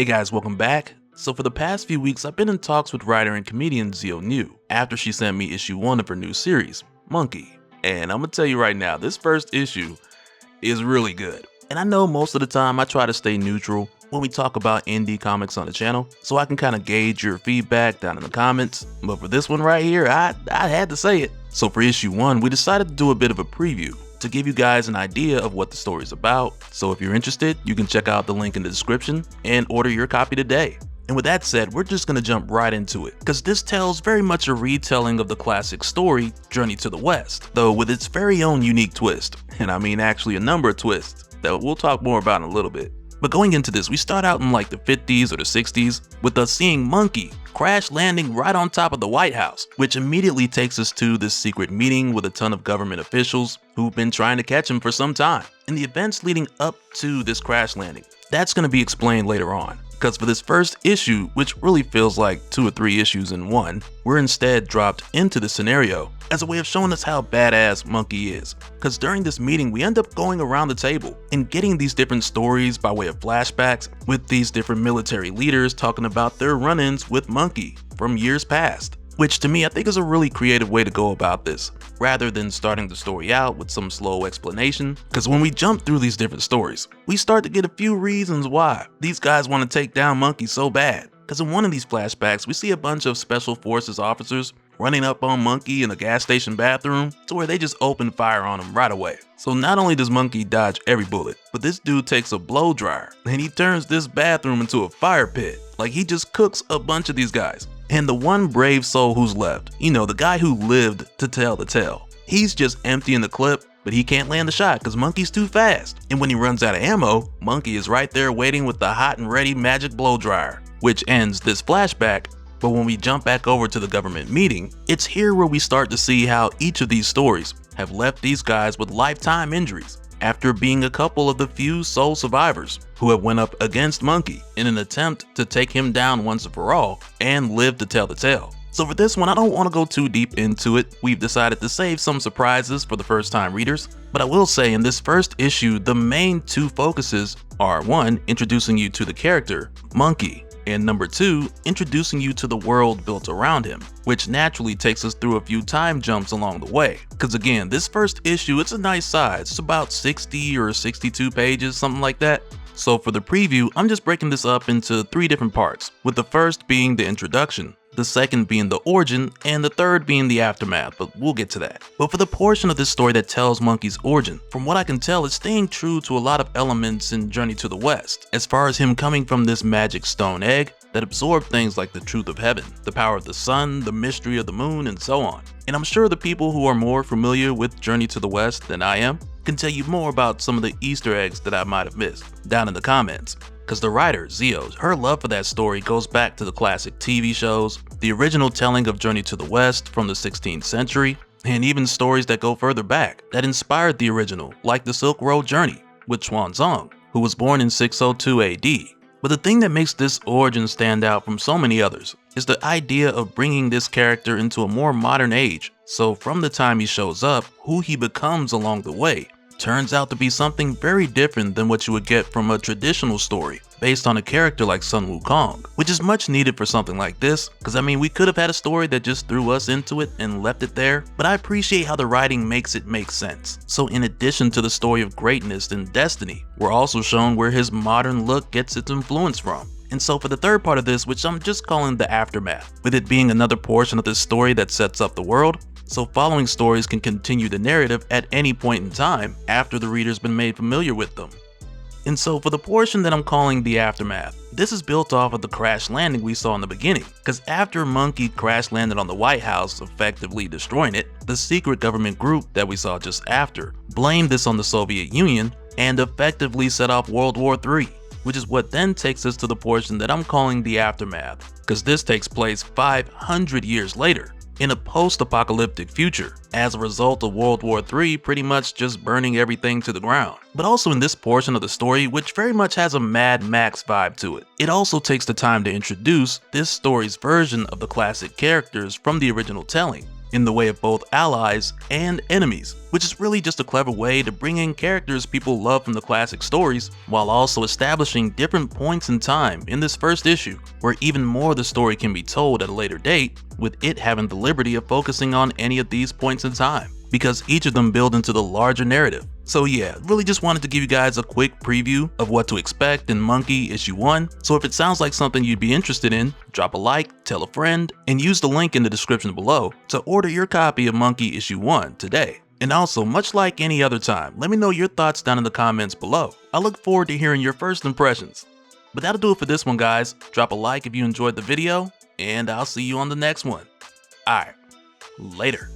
Hey guys, welcome back. So for the past few weeks, I've been in talks with writer and comedian Zio New after she sent me issue 1 of her new series, Monkey. And I'm gonna tell you right now, this first issue is really good. And I know most of the time I try to stay neutral when we talk about indie comics on the channel, so I can kind of gauge your feedback down in the comments. But for this one right here, I had to say it. So for issue 1, we decided to do a bit of a preview to give you guys an idea of what the story's about. So if you're interested, you can check out the link in the description and order your copy today. And with that said, we're just gonna jump right into it, because this tells very much a retelling of the classic story, Journey to the West, though with its very own unique twist. And I mean actually a number of twists that we'll talk more about in a little bit. But going into this, we start out in like the 50s or the 60s with us seeing Monkey crash landing right on top of the White House, which immediately takes us to this secret meeting with a ton of government officials who've been trying to catch him for some time. And the events leading up to this crash landing, that's going to be explained later on. Because for this first issue, which really feels like 2 or 3 issues in one, we're instead dropped into the scenario as a way of showing us how badass Monkey is. Because during this meeting, we end up going around the table and getting these different stories by way of flashbacks with these different military leaders talking about their run-ins with Monkey from years past. Which to me, I think is a really creative way to go about this, rather than starting the story out with some slow explanation. Because when we jump through these different stories, we start to get a few reasons why these guys want to take down Monkey so bad. Because in one of these flashbacks, we see a bunch of special forces officers running up on Monkey in a gas station bathroom to where they just open fire on him right away. So not only does Monkey dodge every bullet, but this dude takes a blow dryer and he turns this bathroom into a fire pit. Like he just cooks a bunch of these guys. And the one brave soul who's left, you know, the guy who lived to tell the tale, he's just emptying the clip, but he can't land the shot because Monkey's too fast. And when he runs out of ammo, Monkey is right there waiting with the hot and ready magic blow dryer, which ends this flashback. But when we jump back over to the government meeting, it's here where we start to see how each of these stories have left these guys with lifetime injuries after being a couple of the few sole survivors who have went up against Monkey in an attempt to take him down once and for all and live to tell the tale. So for this one, I don't want to go too deep into it. We've decided to save some surprises for the first time readers, but I will say in this first issue, the main 2 focuses are 1, introducing you to the character, Monkey, and number 2, introducing you to the world built around him, which naturally takes us through a few time jumps along the way. Because again, this first issue, it's a nice size. It's about 60 or 62 pages, something like that. So for the preview, I'm just breaking this up into 3 different parts, with the first being the introduction, the second being the origin, and the third being the aftermath, but we'll get to that. But for the portion of this story that tells Monkey's origin, from what I can tell, it's staying true to a lot of elements in Journey to the West, as far as him coming from this magic stone egg that absorbed things like the truth of heaven, the power of the sun, the mystery of the moon, and so on. And I'm sure the people who are more familiar with Journey to the West than I am can tell you more about some of the Easter eggs that I might have missed down in the comments. Because the writer, Zio, her love for that story goes back to the classic TV shows, the original telling of Journey to the West from the 16th century, and even stories that go further back that inspired the original, like the Silk Road Journey with Xuanzang, who was born in 602 AD. But the thing that makes this origin stand out from so many others is the idea of bringing this character into a more modern age. So from the time he shows up, who he becomes along the way turns out to be something very different than what you would get from a traditional story based on a character like Sun Wukong, which is much needed for something like this, because I mean we could have had a story that just threw us into it and left it there, but I appreciate how the writing makes it make sense. So in addition to the story of greatness and destiny, we're also shown where his modern look gets its influence from. And so for the third part of this, which I'm just calling the aftermath, with it being another portion of this story that sets up the world, so following stories can continue the narrative at any point in time after the reader's been made familiar with them. And so for the portion that I'm calling the aftermath, this is built off of the crash landing we saw in the beginning, because after Monkey crash landed on the White House, effectively destroying it, the secret government group that we saw just after blamed this on the Soviet Union and effectively set off World War III, which is what then takes us to the portion that I'm calling the aftermath, because this takes place 500 years later, in a post-apocalyptic future, as a result of World War III pretty much just burning everything to the ground. But also in this portion of the story, which very much has a Mad Max vibe to it, it also takes the time to introduce this story's version of the classic characters from the original telling, in the way of both allies and enemies, which is really just a clever way to bring in characters people love from the classic stories, while also establishing different points in time in this first issue, where even more of the story can be told at a later date, with it having the liberty of focusing on any of these points in time, because each of them build into the larger narrative. So yeah, really just wanted to give you guys a quick preview of what to expect in Monkey issue 1, so if it sounds like something you'd be interested in, drop a like, tell a friend, and use the link in the description below to order your copy of Monkey issue 1 today. And also, much like any other time, let me know your thoughts down in the comments below. I look forward to hearing your first impressions. But that'll do it for this one, guys. Drop a like if you enjoyed the video, and I'll see you on the next one. Alright, later.